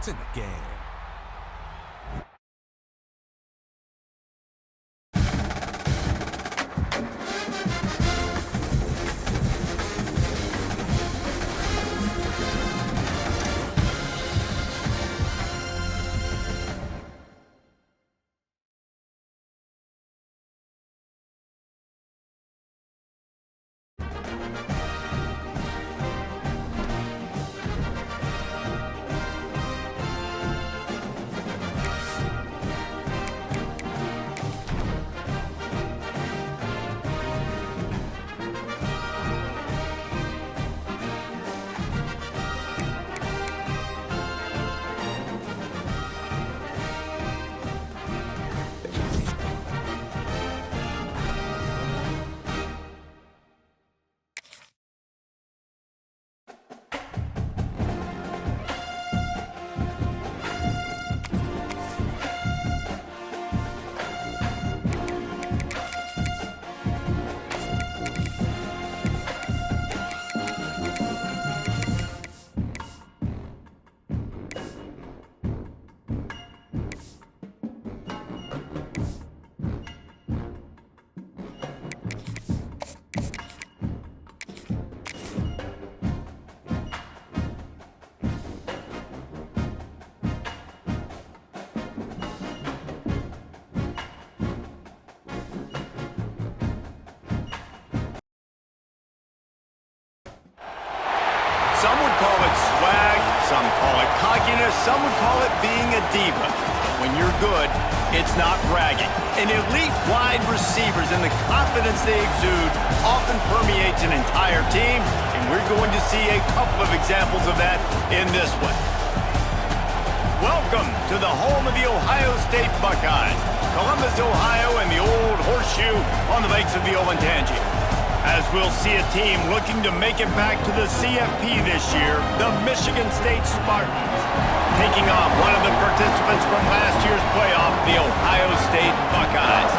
points in the game. Some would call it swag, some call it cockiness, some would call it being a diva. When you're good, it's not bragging. And elite wide receivers and the confidence they exude often permeates an entire team, and we're going to see a couple of examples of that in this one. Welcome to the home of the Ohio State Buckeyes, Columbus, Ohio, and the old horseshoe on the banks of the Olentangy. As we'll see a team looking to make it back to the CFP this year, the Michigan State Spartans, taking on one of the participants from last year's playoff, the Ohio State Buckeyes.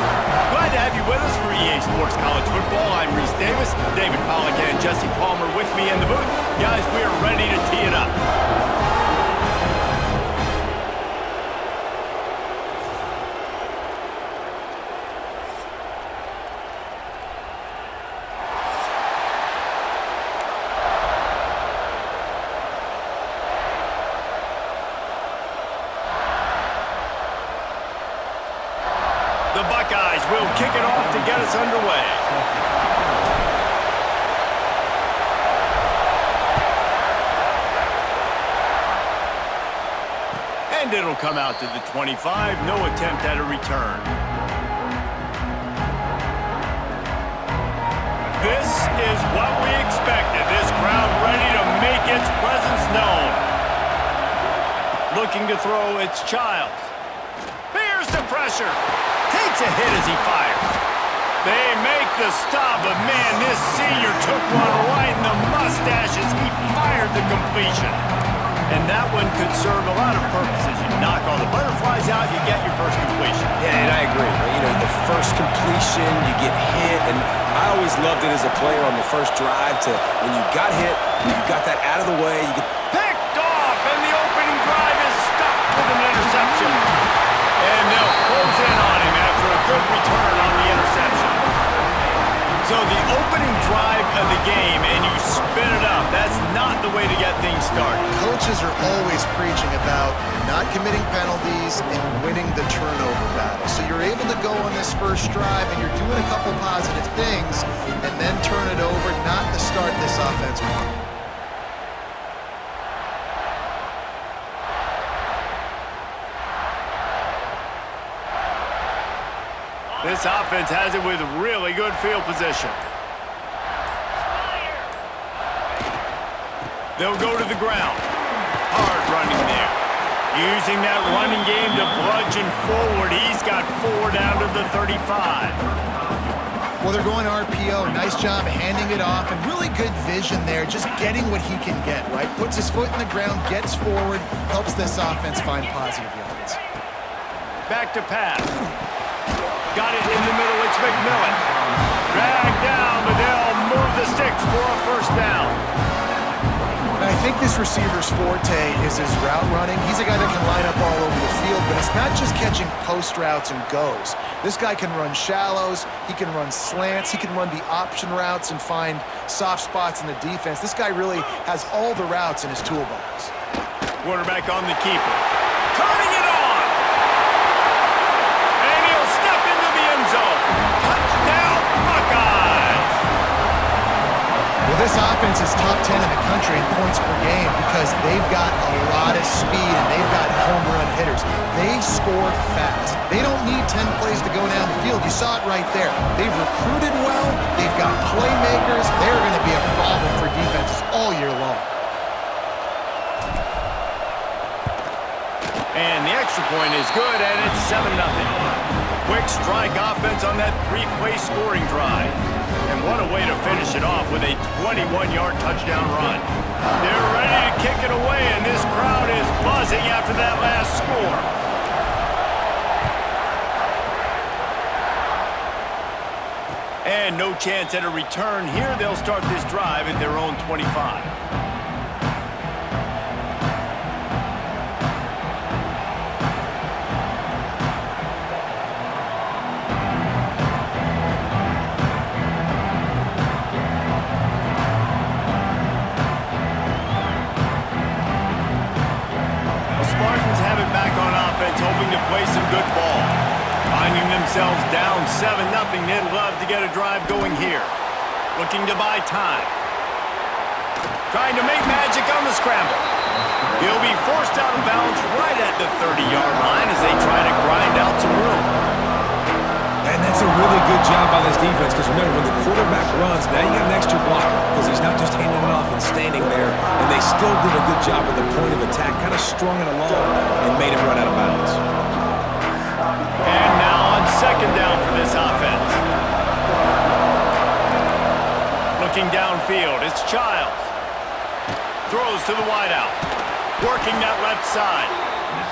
Glad to have you with us for EA Sports College Football. I'm Reese Davis, David Pollack and Jesse Palmer with me in the booth. Guys, we are ready to tee it up. The Buckeyes will kick it off to get us underway. And it'll come out to the 25. No attempt at a return. This is what we expected. This crowd ready to make its presence known. Looking to throw, it's Childs. Here's the pressure. Takes a hit as he fires. They make the stop, but man, this senior took one right in the mustache as he fired the completion. And that one could serve a lot of purposes. You knock all the butterflies out, you get your first completion. Yeah, and I agree. You know, the first completion, you get hit, and I always loved it as a player on the first drive to when you got hit, when you got that out of the way, you get picked off, and the opening drive is stopped with an interception. And they'll close in on him after a good return on the interception. So the opening drive of the game, and you spin it up. That's not the way to get things started. Coaches are always preaching about not committing penalties and winning the turnover battle. So you're able to go on this first drive, and you're doing a couple positive things, and then turn it over, not to start this offense wrong. This offense has it with really good field position. They'll go to the ground. Hard running there. Using that running game to bludgeon forward. He's got 4 down to the 35. Well, they're going RPO. Nice job handing it off, and really good vision there, just getting what he can get, right? Puts his foot in the ground, gets forward, helps this offense find positive yards. Back to pass. Got it in the middle, it's McMillan. Dragged down, but they'll move the sticks for a first down. And I think this receiver's forte is his route running. He's a guy that can line up all over the field, but it's not just catching post routes and goes. This guy can run shallows, he can run slants, he can run the option routes and find soft spots in the defense. This guy really has all the routes in his toolbox. Quarterback on the keeper. Turning it on! And he'll step into the end zone. Touchdown, Buckeyes! Well, this offense is top 10 in the country in points per game because they've got a lot of speed and they've got home run hitters. They score fast. They don't need 10 plays to go down the field. You saw it right there. They've recruited well. They've got playmakers. They're going to be a problem for defenses all year long. And the extra point is good, and it's 7-0. Quick strike offense on that three-play scoring drive. And what a way to finish it off with a 21-yard touchdown run. They're ready to kick it away, and this crowd is buzzing after that last score. And no chance at a return here. They'll start this drive at their own 25. Hoping to play some good ball. Finding themselves down 7-0, they'd love to get a drive going here. Looking to buy time. Trying to make magic on the scramble. He'll be forced out of bounds right at the 30-yard line as they try to grind out some room. And that's a really good job by this defense because remember, when the quarterback runs, now you got an extra blocker because he's not just handing it off and standing there. And they still did a good job at the point of attack, kind of strung it along and made him run out of bounds. And now on second down for this offense. Looking downfield, it's Childs. Throws to the wideout. Working that left side.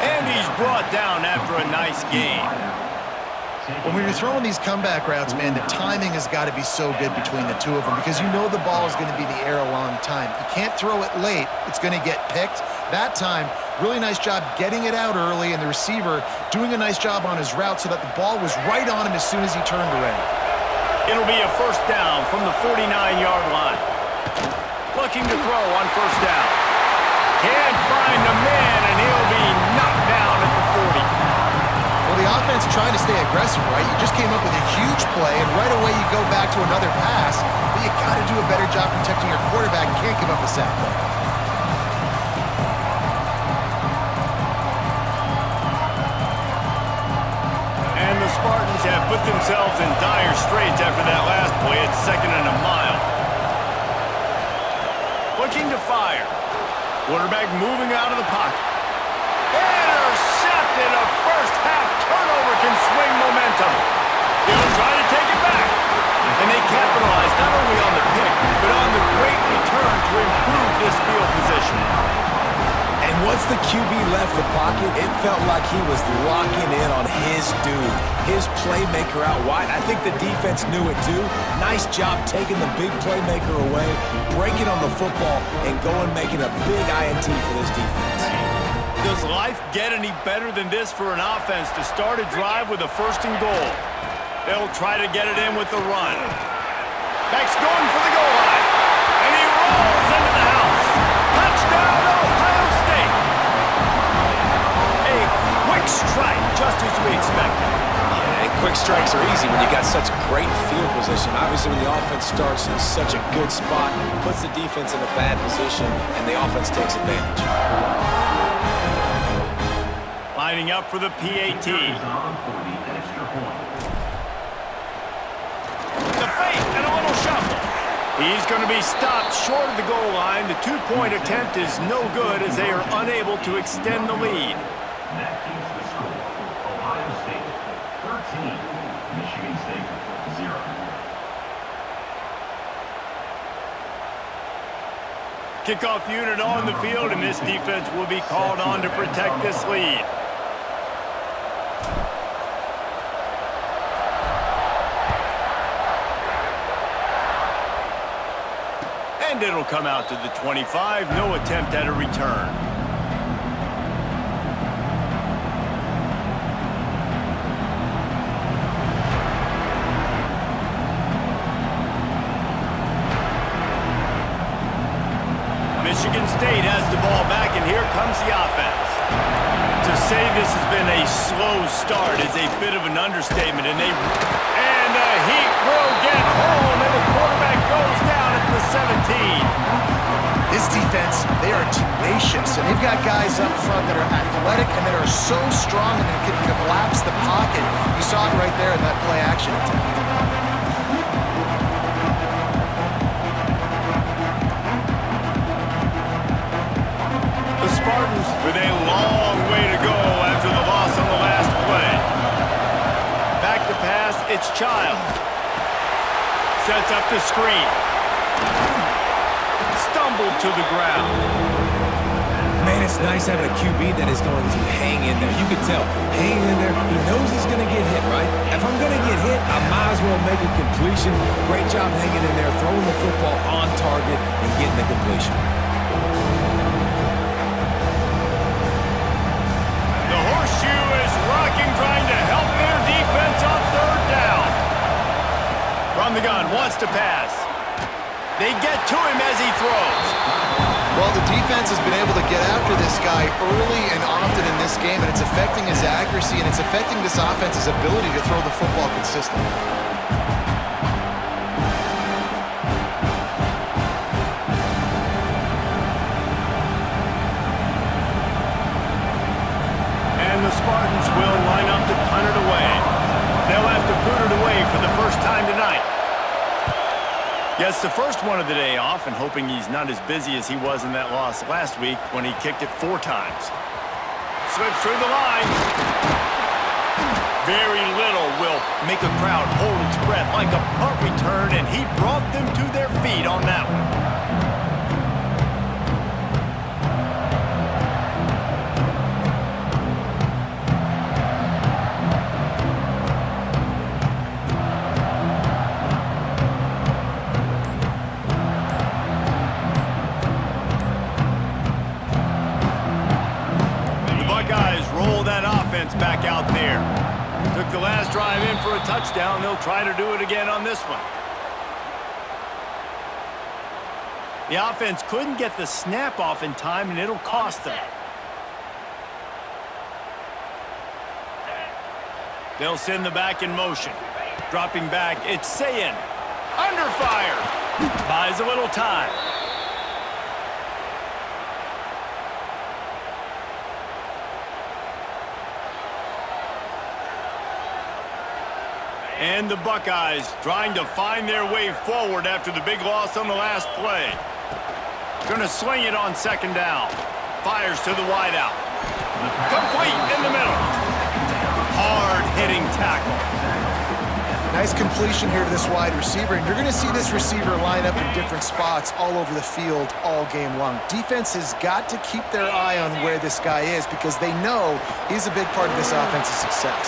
And he's brought down after a nice gain. When you're throwing these comeback routes, man, the timing has got to be so good between the two of them because you know the ball is going to be in the air a long time. You can't throw it late. It's going to get picked. That time, really nice job getting it out early and the receiver doing a nice job on his route so that the ball was right on him as soon as he turned around. It'll be a first down from the 49-yard line. Looking to throw on first down. Can't find the man, and he'll be knocked down at the 40. Well, the offense trying to stay aggressive, right? You just came up with a huge play, and right away you go back to another pass, but you got to do a better job protecting your quarterback. You can't give up a sack there. And the Spartans have put themselves in dire straits after that last play. It's 2nd and a mile. Looking to fire. Quarterback moving out of the pocket. Intercepted. A first-half turnover can swing momentum. He'll try to take it back. And they capitalize not only on the pick, but on the great return to improve this field position. And once the QB left the pocket, it felt like he was locking in on his dude, his playmaker out wide. I think the defense knew it too. Nice job taking the big playmaker away, breaking on the football, and going making a big INT for this defense. Does life get any better than this for an offense to start a drive with a 1st and goal? They'll try to get it in with the run. Beck's going for the goal line. And he rolls into the house. Touchdown, Ohio State. A quick strike, just as we expected. Yeah, and quick strikes are easy when you got such great field position. Obviously, when the offense starts in such a good spot, puts the defense in a bad position, and the offense takes advantage. Lining up for the PAT. The fake and a little shuffle. He's going to be stopped short of the goal line. The 2-point attempt is no good as they are unable to extend the lead. That keeps the score. Ohio State 13, Michigan State 0. Kickoff unit on the field, and this defense will be called on to protect this lead. And it'll come out to the 25. No attempt at a return. Michigan State has the ball back, and here comes the offense. To say this has been a slow start is a bit of an understatement, and the Heat will get home, and the quarterback goes down at the 17. This defense, they are tenacious, and they've got guys up front that are athletic and that are so strong and that can collapse the pocket. You saw it right there in that play action attempt. The Spartans with a long way to go after the loss on the last play. Back to pass, it's Childs. Sets up the screen. Stumbled to the ground. Man, it's nice having a QB that is going to hang in there. You can tell, hanging in there, he knows he's going to get hit, right? If I'm going to get hit, I might as well make a completion. Great job hanging in there, throwing the football on target and getting the completion. The horseshoe is rocking, trying to help their defense on third down. From the gun, wants to pass. They get to him as he throws. Well, the defense has been able to get after this guy early and often in this game, and it's affecting his accuracy, and it's affecting this offense's ability to throw the football consistently. And the Spartans will line up to punt it away. They'll have to boot it away for the first time tonight. Yes, the first one of the day off, and hoping he's not as busy as he was in that loss last week when he kicked it 4 times. Slips through the line. Very little will make a crowd hold its breath like a punt return, and he brought them to their feet on that one. Back out there. Took the last drive in for a touchdown. They'll try to do it again on this one. The offense couldn't get the snap off in time, and it'll cost them. They'll send the back in motion. Dropping back, it's Sayin. Under fire. Buys a little time. And the Buckeyes trying to find their way forward after the big loss on the last play. Gonna sling it on second down. Fires to the wideout. Complete in the middle. Hard-hitting tackle. Nice completion here to this wide receiver, and you're going to see this receiver line up in different spots all over the field all game long. Defense has got to keep their eye on where this guy is because they know he's a big part of this offense's success.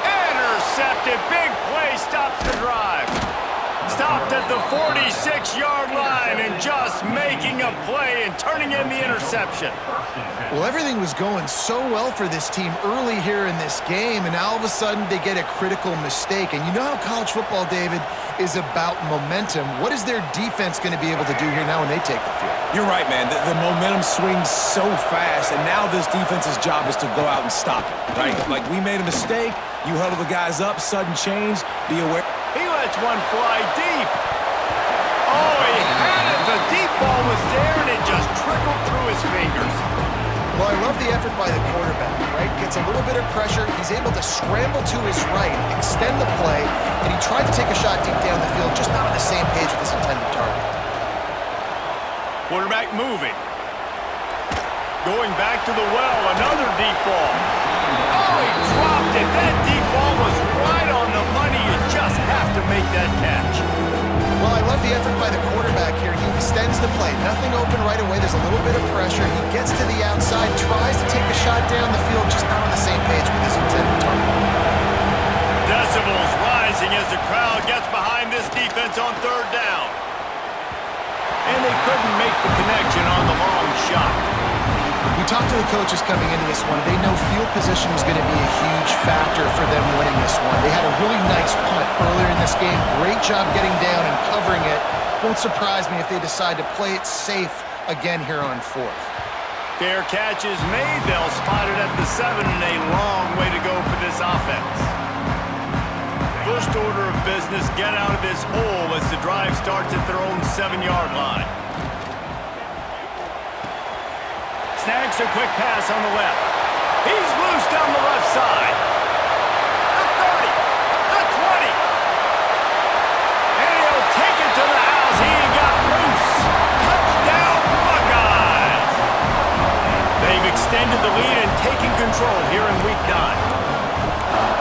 Intercepted. Big play stops the drive. Stopped at the 46-yard line and just making a play and turning in the interception. Well, everything was going so well for this team early here in this game, and now all of a sudden they get a critical mistake. And you know how college football, David, is about momentum. What is their defense going to be able to do here now when they take the field? You're right, man. The momentum swings so fast, and now this defense's job is to go out and stop it, right? Like, we made a mistake. You huddle the guys up, sudden change, be aware. He lets one fly deep. Oh, he had it. The deep ball was there, and it just trickled through his fingers. Well, I love the effort by the quarterback, right? Gets a little bit of pressure. He's able to scramble to his right, extend the play, and he tried to take a shot deep down the field, just not on the same page with his intended target. Quarterback moving. Going back to the well, another deep ball. Oh, he dropped it. That deep ball was right on the money. You just have to make that catch. Well, I love the effort by the quarterback here. He extends the play. Nothing open right away. There's a little bit of pressure. He gets to the outside, tries to take a shot down the field, just not on the same page with his intended target. Decibels rising as the crowd gets behind this defense on third down. and they couldn't make the connection on the long shot. We talked to the coaches coming into this one. They know field position was going to be a huge factor for them winning this one. They had a really nice punt earlier in this game. Great job getting down and covering it. Won't surprise me if they decide to play it safe again here on fourth. Fair catch is made. They'll spot it at the 7, and a long way to go for this offense. First order of business, get out of this hole as the drive starts at their own 7-yard line. Snags a quick pass on the left. He's loose down the left side. The 30, the 20. And he'll take it to the house. He got loose. Touchdown, Buckeyes. They've extended the lead and taken control here in Week 9.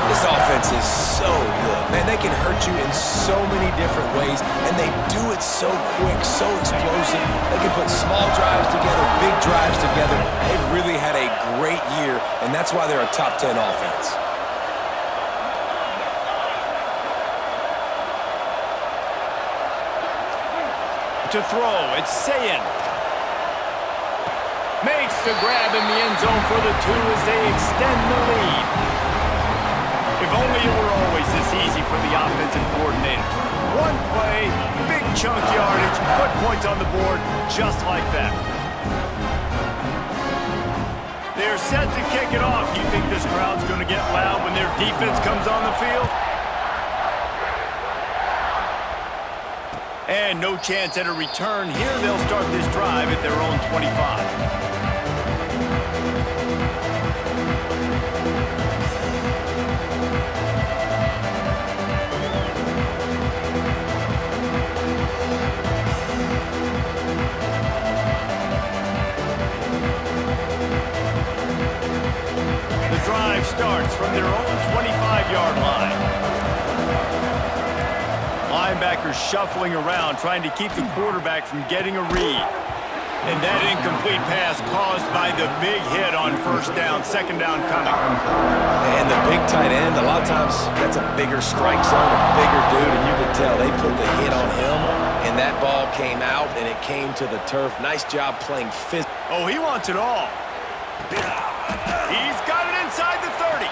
This offense is so good. Man, they can hurt you in so many different ways, and they do it so quick, so explosive. They can put small drives together, big drives together. They've really had a great year, and that's why they're a top 10 offense. To throw, it's Sayin. Makes the grab in the end zone for the 2 as they extend the lead. If only it were always this easy for the offensive coordinators. One play, big chunk yardage, put points on the board just like that. They're set to kick it off. You think this crowd's going to get loud when their defense comes on the field? And no chance at a return here. They'll start this drive at their own 25. Drive starts from their own 25-yard line. Linebackers shuffling around, trying to keep the quarterback from getting a read. And that incomplete pass caused by the big hit on first down, second down coming. And the big tight end, a lot of times that's a bigger strike zone, a bigger dude, and you can tell they put the hit on him, and that ball came out, and it came to the turf. Nice job playing physical. Oh, he wants it all. He's got it inside the 30.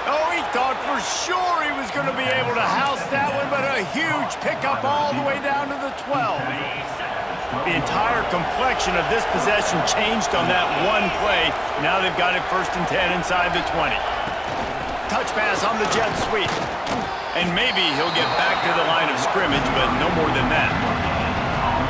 Oh, he thought for sure he was going to be able to house that one, but a huge pickup all the way down to the 12. The entire complexion of this possession changed on that one play. Now they've got it 1st and 10 inside the 20. Touch pass on the jet sweep. And maybe he'll get back to the line of scrimmage, but no more than that.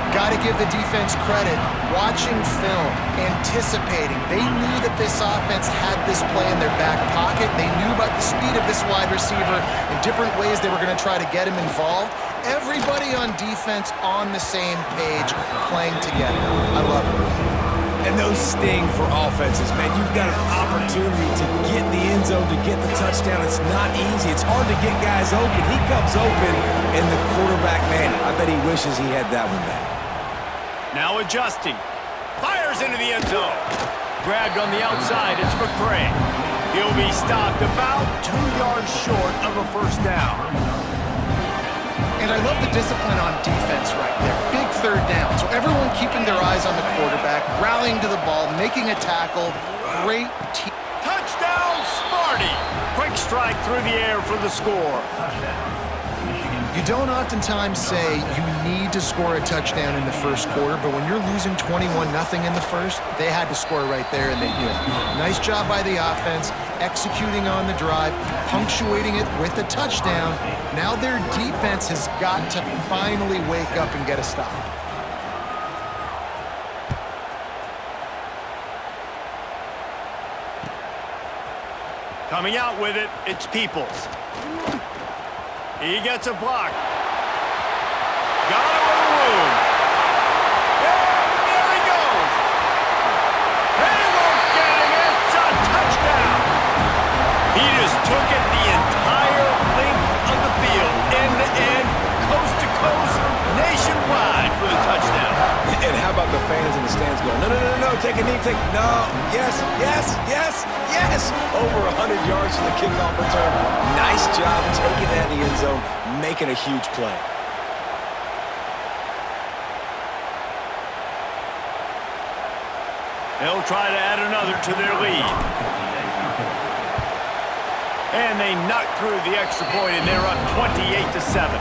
Got to give the defense credit. Watching film, anticipating. They knew that this offense had this play in their back pocket. They knew about the speed of this wide receiver and different ways they were going to try to get him involved. Everybody on defense on the same page, playing together. I love it. And those sting for offenses, man. You've got an opportunity to get in the end zone, to get the touchdown. It's not easy. It's hard to get guys open. He comes open, and the quarterback, man, I bet he wishes he had that one back. Now adjusting. Fires into the end zone. Grabbed on the outside. It's McCray. He'll be stopped about 2 yards short of a first down. And I love the discipline on defense right there. Big third down. So everyone keeping their eyes on the quarterback, rallying to the ball, making a tackle. Great team. Touchdown, Smarty. Quick strike through the air for the score. You don't oftentimes say you need to score a touchdown in the first quarter, but when you're losing 21-0 in the first, they had to score right there, and they did. Nice job by the offense, executing on the drive, punctuating it with a touchdown. Now their defense has got to finally wake up and get a stop. Coming out with it, it's Peoples. He gets a block. Got him with room. And there he goes. They won't get him. It's a touchdown. He just took it the entire length of the field, end to end, coast to coast, nationwide for the touchdown. And how about the fans in the stands going, no, take a knee, no, yes. Over 100 yards to the kickoff return. Nice job taking that in the end zone, making a huge play. They'll try to add another to their lead. And they knock through the extra point, and they're up 28-7.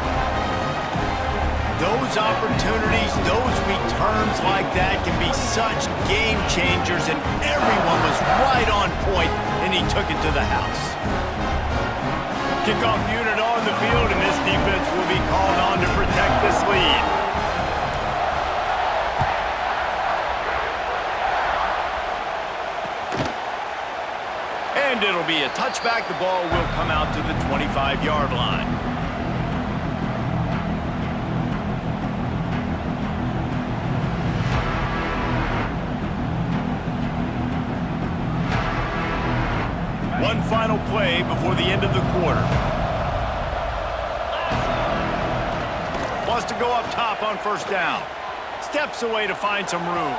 Those opportunities, those returns like that can be such game changers, and everyone was right on point, and he took it to the house. Kickoff unit on the field, and this defense will be called on to protect this lead. And it'll be a touchback. The ball will come out to the 25-yard line. One final play before the end of the quarter. Wants to go up top on first down. Steps away to find some room.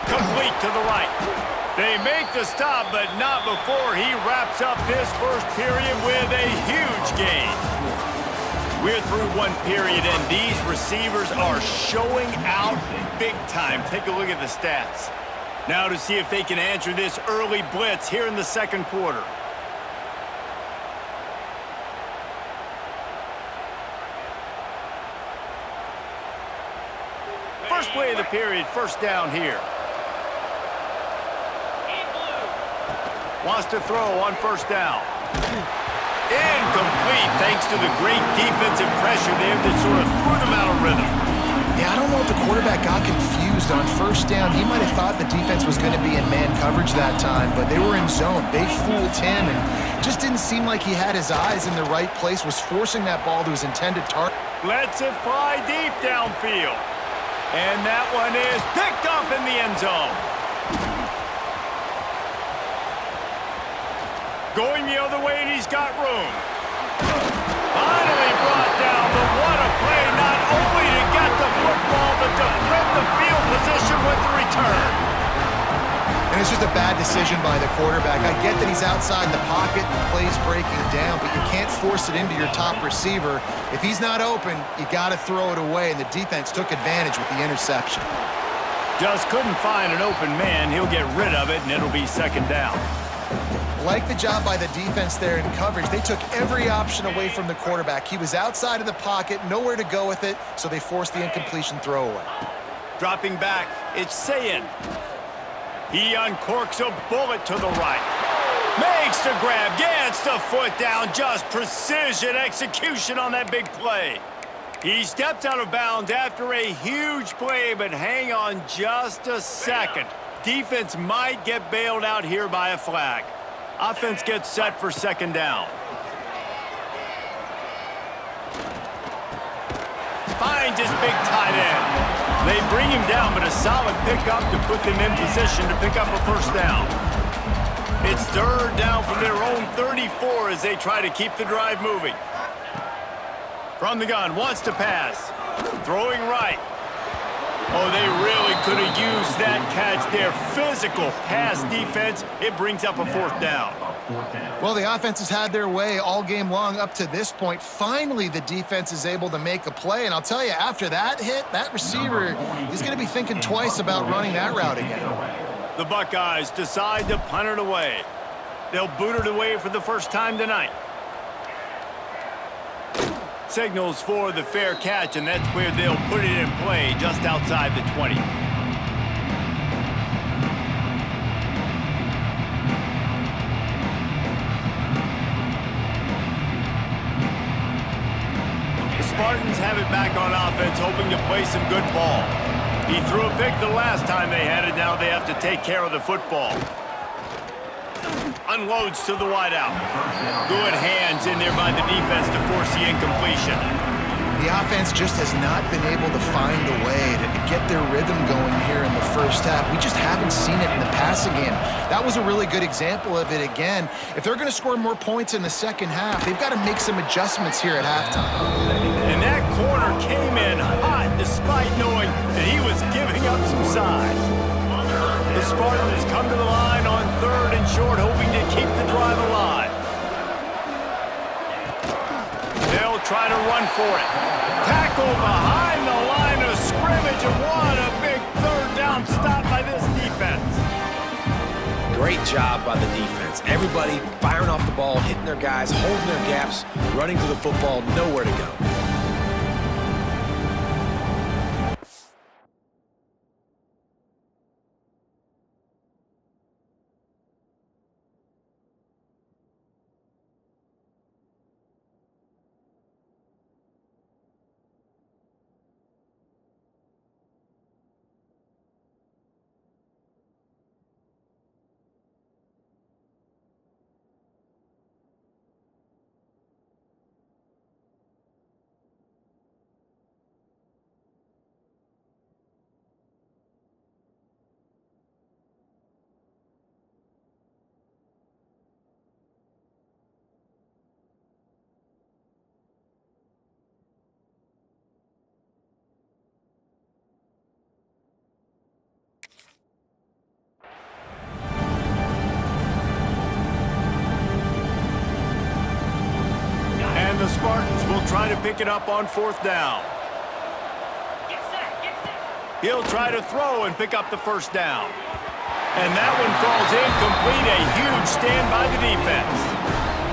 Complete to the right. They make the stop, but not before he wraps up this first period with a huge gain. We're through one period, and these receivers are showing out big time. Take a look at the stats. Now to see if they can answer this early blitz here in the second quarter. First play of the period, first down here. Wants to throw on first down. Incomplete thanks to the great defensive pressure there that sort of threw them out of rhythm. Yeah, I don't know if the quarterback got confused on first down. He might have thought the defense was going to be in man coverage that time, but they were in zone. They fooled him and just didn't seem like he had his eyes in the right place, was forcing that ball to his intended target. Lets it fly deep downfield. And that one is picked off in the end zone. Going the other way, and he's got room. Finally brought down, but what a play, not only to get the football, but to flip the field position with the return. And it's just a bad decision by the quarterback. I get that he's outside the pocket, the play's breaking down, but you can't force it into your top receiver. If he's not open, you got to throw it away, and the defense took advantage with the interception. Just couldn't find an open man. He'll get rid of it, and it'll be second down. Like the job by the defense there in coverage. They took every option away from the quarterback. He was outside of the pocket, nowhere to go with it, so they forced the incompletion throwaway. Dropping back, it's Sayin. He uncorks a bullet to the right. Makes the grab, gets the foot down, just precision execution on that big play. He steps out of bounds after a huge play, but hang on just a second. Defense might get bailed out here by a flag. Offense gets set for second down. Finds his big tight end. They bring him down, but a solid pickup to put them in position to pick up a first down. It's third down from their own 34 as they try to keep the drive moving. From the gun, wants to pass. Throwing right. Oh, they really could have used that catch there. Physical pass defense. It brings up a fourth down. Well, the offense has had their way all game long up to this point. Finally, the defense is able to make a play. And I'll tell you, after that hit, that receiver is going to be thinking twice about running that route again. The Buckeyes decide to punt it away. They'll boot it away for the first time tonight. Signals for the fair catch, and that's where they'll put it in play, just outside the 20. The Spartans have it back on offense, hoping to play some good ball. He threw a pick the last time they had it. Now they have to take care of the football. Unloads to the wideout. Good hands in there by the defense to force the incompletion. The offense just has not been able to find the way to get their rhythm going here in the first half. We just haven't seen it in the passing game. That was a really good example of it again. If they're going to score more points in the second half, they've got to make some adjustments here at halftime. And that corner came in hot despite knowing that he was giving up some size. The Spartans come to the line on third and short, hoping to keep the drive alive. They'll try to run for it. Tackle behind the line of scrimmage, and what a big third down stop by this defense. job by the defense. Everybody firing off the ball, hitting their guys, holding their gaps, running to the football, nowhere to go. And the Spartans will try to pick it up on 4th down. He'll try to throw and pick up the 1st down. And that one falls incomplete. A huge stand by the defense.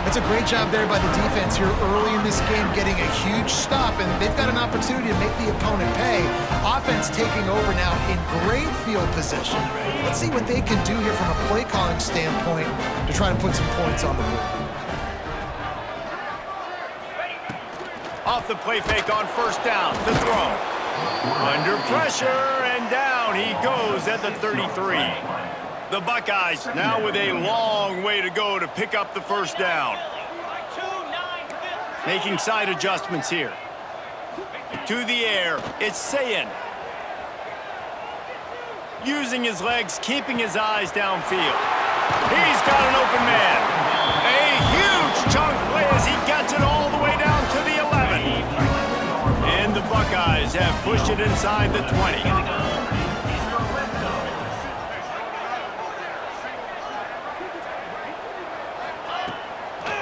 That's a great job there by the defense here early in this game, getting a huge stop, and they've got an opportunity to make the opponent pay. Offense taking over now in great field position. Let's see what they can do here from a play calling standpoint to try to put some points on the board. Off the play fake on 1st down. The throw. Under pressure, and down he goes at the 33. The Buckeyes now with a long way to go to pick up the 1st down. Making side adjustments here. To the air, it's Sayin. Using his legs, keeping his eyes downfield. He's got an open man. A huge chunk play as he gets it all the way down to the 11. And the Buckeyes have pushed it inside the 20.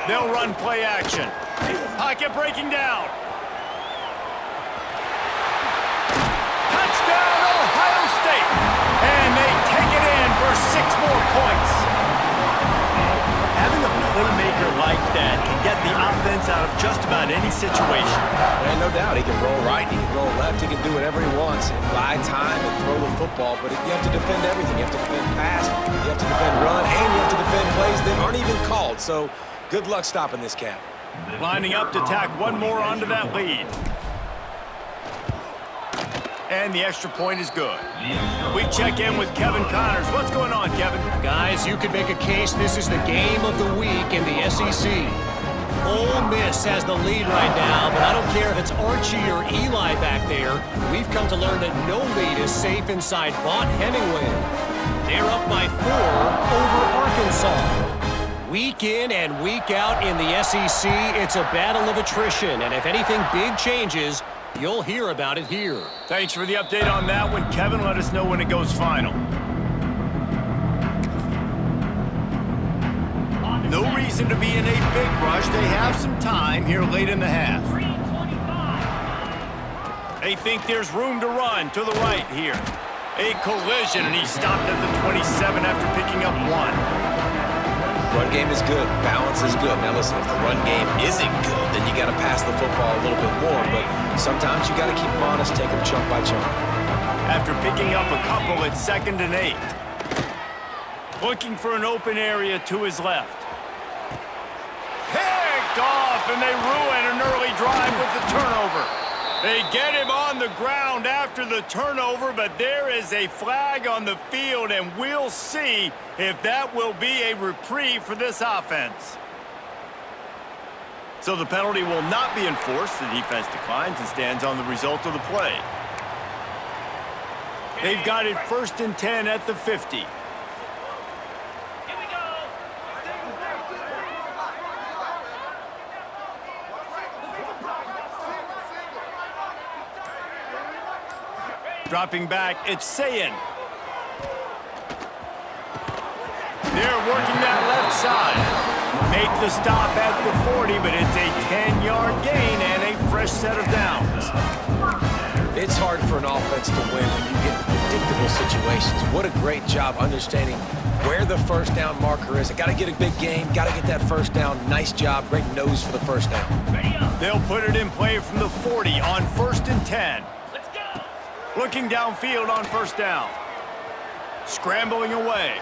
They'll run play action. Pocket breaking down. Touchdown, Ohio State. And they take it in for 6 more points. Having a playmaker like that can get the offense out of just about any situation. And no doubt, he can roll right, he can roll left, he can do whatever he wants and buy time and throw the football, but you have to defend everything. You have to defend pass, you have to defend run, and you have to defend plays that aren't even called. So good luck stopping this cat. Lining up to tack one more onto that lead. And the extra point is good. We check in with Kevin Connors. What's going on, Kevin? Guys, you could make a case this is the game of the week in the SEC. Ole Miss has the lead right now, but I don't care if it's Archie or Eli back there. We've come to learn that no lead is safe inside Vaught Hemingway. They're up by 4 over Arkansas. Week in and week out in the SEC, it's a battle of attrition, and if anything big changes, you'll hear about it here. Thanks for the update on that one, Kevin. Let us know when it goes final. No reason to be in a big rush. They have some time here late in the half. They think there's room to run to the right here. A collision, and he stopped at the 27 after picking up 1. Run game is good. Balance is good. Now listen, if the run game isn't good, then you got to pass the football a little bit more. But sometimes you got to keep them honest, take them chunk by chunk. After picking up a couple, it's 2nd and 8. Looking for an open area to his left. Picked off, and they ruin an early drive with the turnover. They get him on the ground after the turnover, but there is a flag on the field, and we'll see if that will be a reprieve for this offense. So the penalty will not be enforced. The defense declines and stands on the result of the play. They've got it 1st and 10 at the 50. Dropping back, it's Sayin. They're working that left side. Make the stop at the 40, but it's a 10-yard gain and a fresh set of downs. It's hard for an offense to win when you get predictable situations. What a great job understanding where the first down marker is. I got to get a big gain, got to get that first down. Nice job, great nose for the first down. They'll put it in play from the 40 on 1st and 10. Let's go. Looking downfield on first down. Scrambling away.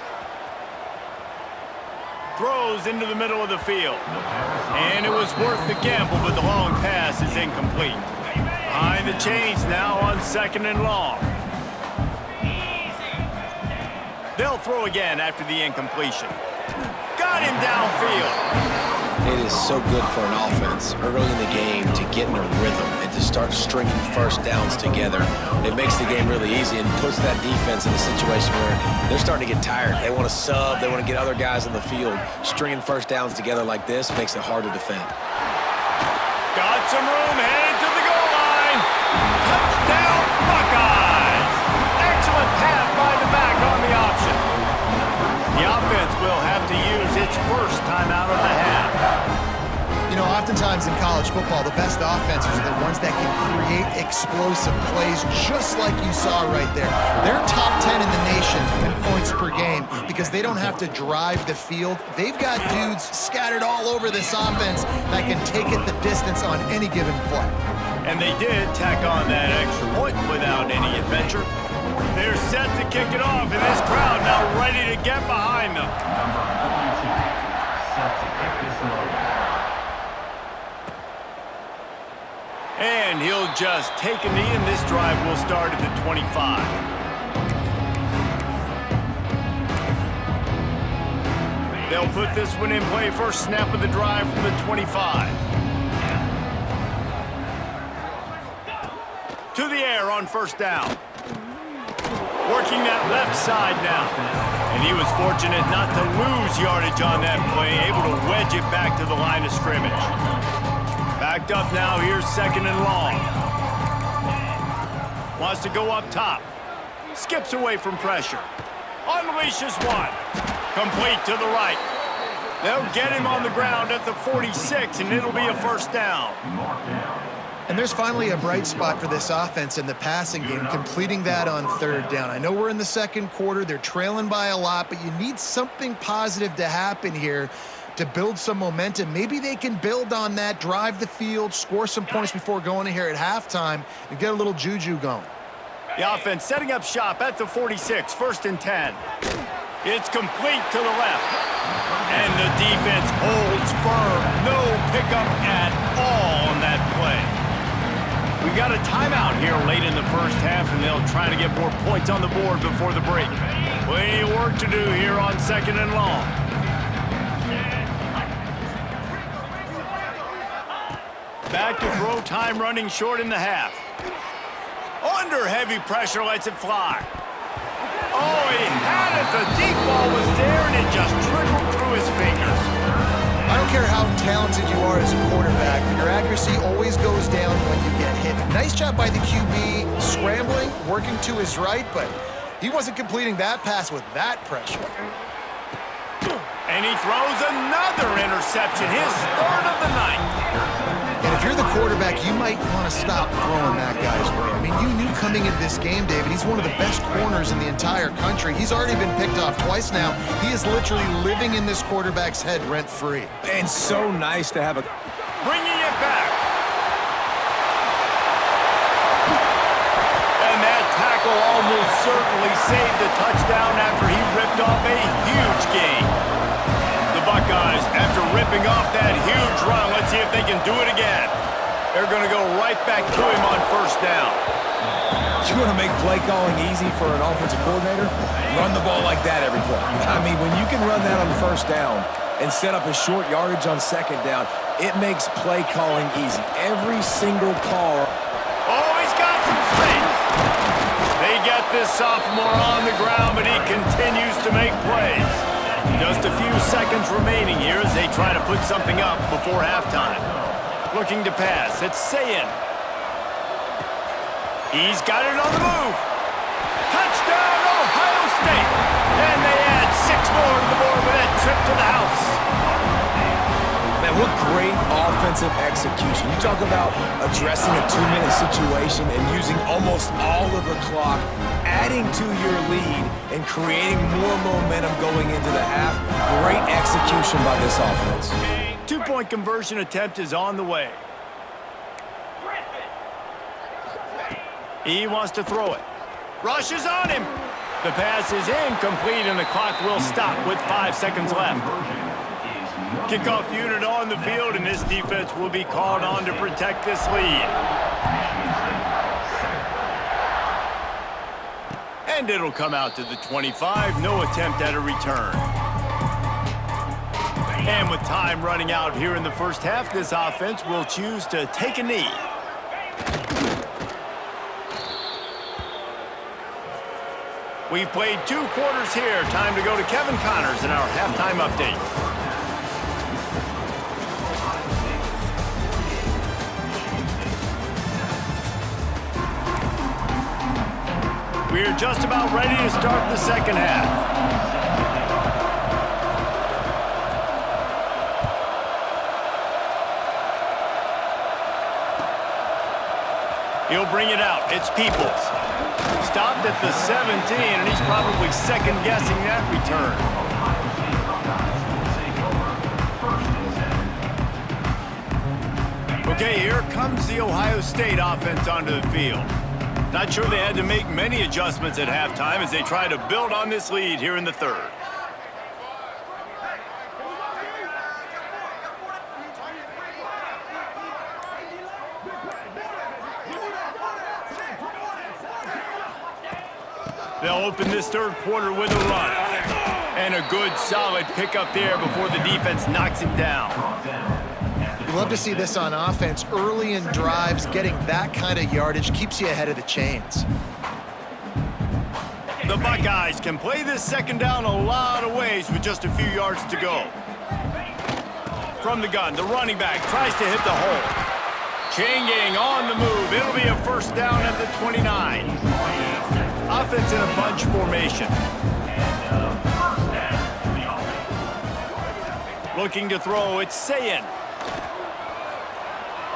Throws into the middle of the field. And it was worth the gamble, but the long pass is incomplete. Behind the chains now on 2nd and long. They'll throw again after the incompletion. Got him downfield. It is so good for an offense early in the game to get in a rhythm and to start stringing first downs together. It makes the game really easy and puts that defense in a situation where they're starting to get tired. They want to sub. They want to get other guys in the field. Stringing first downs together like this makes it hard to defend. Got some room, headed to the goal line. Touchdown, Buckeyes! Excellent pass by the back on the option. The offense will have to use its first timeout of the half. You know, oftentimes in college football, the best offenses are the ones that can create explosive plays just like you saw right there. They're top 10 in the nation in points per game because they don't have to drive the field. They've got dudes scattered all over this offense that can take it the distance on any given play. And they did tack on that extra point without any adventure. They're set to kick it off, and this crowd now ready to get behind them. Number 42, set to kick this one. And he'll just take a knee, and this drive will start at the 25. They'll put this one in play first snap of the drive from the 25. To the air on first down. Working that left side now. And he was fortunate not to lose yardage on that play, able to wedge it back to the line of scrimmage. Backed up now, here's 2nd and long. Wants to go up top. Skips away from pressure. Unleashes one. Complete to the right. They'll get him on the ground at the 46, and it'll be a first down. And there's finally a bright spot for this offense in the passing game, completing that on 3rd down. I know we're in the 2nd quarter. They're trailing by a lot, but you need something positive to happen here to build some momentum. Maybe they can build on that, drive the field, score some points before going in here at halftime, and get a little juju going. The offense setting up shop at the 46, 1st and 10. It's complete to the left. And the defense holds firm. No pickup at all on that play. We've got a timeout here late in the first half, and they'll try to get more points on the board before the break. Plenty of work to do here on 2nd and long. Back to throw time, running short in the half. Under heavy pressure, lets it fly. Oh, he had it. The deep ball was there, and it just trickled through his fingers. I don't care how talented you are as a quarterback, but your accuracy always goes down when you get hit. Nice job by the QB, scrambling, working to his right, but he wasn't completing that pass with that pressure. And he throws another interception, his 3rd of the night. And if you're the quarterback, you might want to stop throwing that guy's way. I mean, you knew coming into this game, David, he's one of the best corners in the entire country. He's already been picked off twice now. He is literally living in this quarterback's head rent-free. And so nice to have a... Bringing it back. And that tackle almost certainly saved the touchdown after he ripped off a huge gain. The Buckeyes, after ripping off that huge run, let's see if they can do it again. They're going to go right back to him on first down. You want to make play calling easy for an offensive coordinator? Run the ball like that every play. I mean, when you can run that on first down and set up a short yardage on 2nd down, it makes play calling easy. Every single call. Oh, he's got some space. They get this sophomore on the ground, but he continues to make plays. Just a few seconds remaining here as they try to put something up before halftime. Looking to pass. It's Sayin. He's got it on the move. Touchdown, Ohio State. And they add 6 more to the board with that trip to the house. Man, Man, what great offensive execution. You talk about addressing a 2-minute situation and using almost all of the clock, adding to your lead and creating more momentum going into the half. Great execution by this offense. 2-point conversion attempt is on the way. He wants to throw it. Rushes on him. The pass is incomplete, and the clock will stop with 5 seconds left. Kickoff unit on the field, and this defense will be called on to protect this lead. And it'll come out to the 25. No attempt at a return. And with time running out here in the first half, this offense will choose to take a knee. We've played 2 quarters here. Time to go to Kevin Connors in our halftime update. We're just about ready to start the second half. He'll bring it out. It's Peoples. Stopped at the 17, and he's probably second-guessing that return. Okay, here comes the Ohio State offense onto the field. Not sure they had to make many adjustments at halftime as they try to build on this lead here in the third. They'll open this third quarter with a run. And a good, solid pickup there before the defense knocks him down. You love to see this on offense. Early in drives, getting that kind of yardage keeps you ahead of the chains. The Buckeyes can play this second down a lot of ways with just a few yards to go. From the gun, the running back tries to hit the hole. Chain gang on the move. It'll be a first down at the 29. Offense in a bunch formation. Looking to throw, it's Sayin.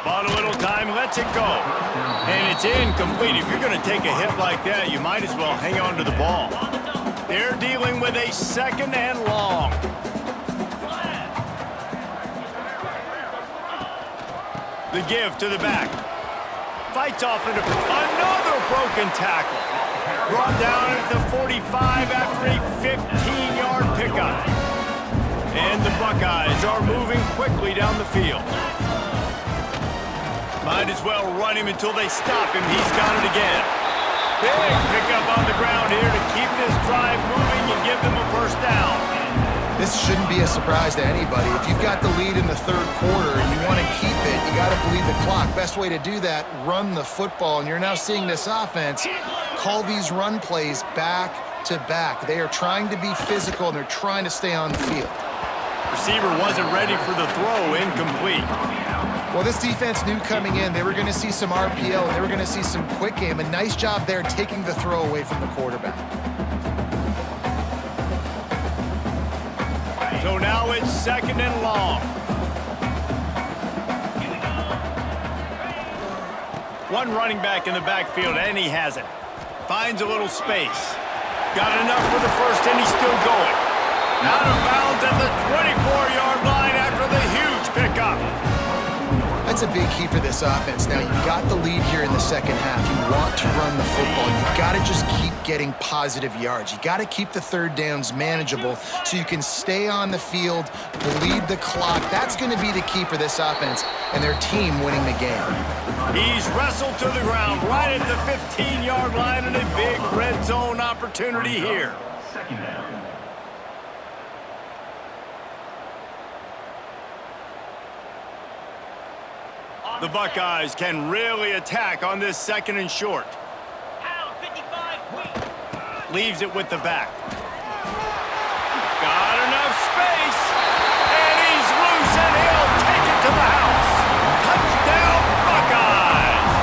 Bought a little time, lets it go. And it's incomplete. If you're going to take a hit like that, you might as well hang on to the ball. They're dealing with a second and long. The give to the back. Fights off into another broken tackle. Brought down at the 45 after a 15-yard pickup. And the Buckeyes are moving quickly down the field. Might as well run him until they stop him. He's got it again. Big pickup on the ground here to keep this drive moving and give them a first down. This shouldn't be a surprise to anybody. If you've got the lead in the third quarter and you want to keep it, you got to bleed the clock. Best way to do that, run the football. And you're now seeing this offense call these run plays back to back. They are trying to be physical, and they're trying to stay on the field. Receiver wasn't ready for the throw, incomplete. Well, this defense knew coming in they were going to see some RPO, and they were going to see some quick game. A nice job there taking the throw away from the quarterback. So now it's second and long. One running back in the backfield, and he has it. Finds a little space. Got enough for the first, and he's still going. Out of bounds at the 24-yard line after the huge pickup. That's a big key for this offense. Now, you've got the lead here in the second half. You want to run the football. You've got to just keep getting positive yards. You got to keep the third downs manageable so you can stay on the field, bleed the clock. That's going to be the key for this offense and their team winning the game. He's wrestled to the ground right at the 15-yard line, and a big red zone opportunity here. Second down. The Buckeyes can really attack on this second and short. Leaves it with the back. Got enough space, and he's loose, and he'll take it to the house. Touchdown, Buckeyes!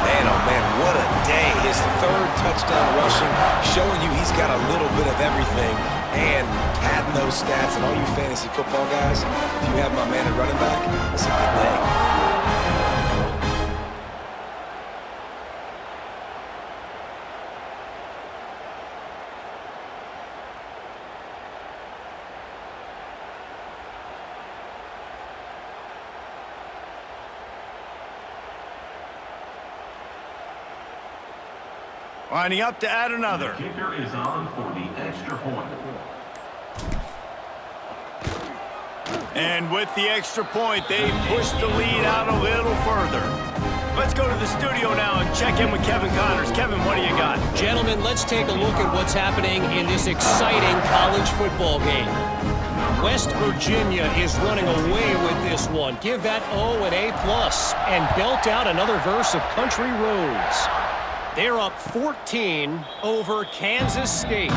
Man, oh man, what a day. His third touchdown rushing, showing you he's got a little bit of everything. And padding those stats, and all you fantasy football guys, if you have my man at running back, it's a good day. Lining up to add another. The kicker is on for the extra point. And with the extra point, they push the lead out a little further. Let's go to the studio now and check in with Kevin Connors. Kevin, what do you got? Gentlemen, let's take a look at what's happening in this exciting college football game. West Virginia is running away with this one. Give that O an A+, and belt out another verse of Country Roads. They're up 14 over Kansas State.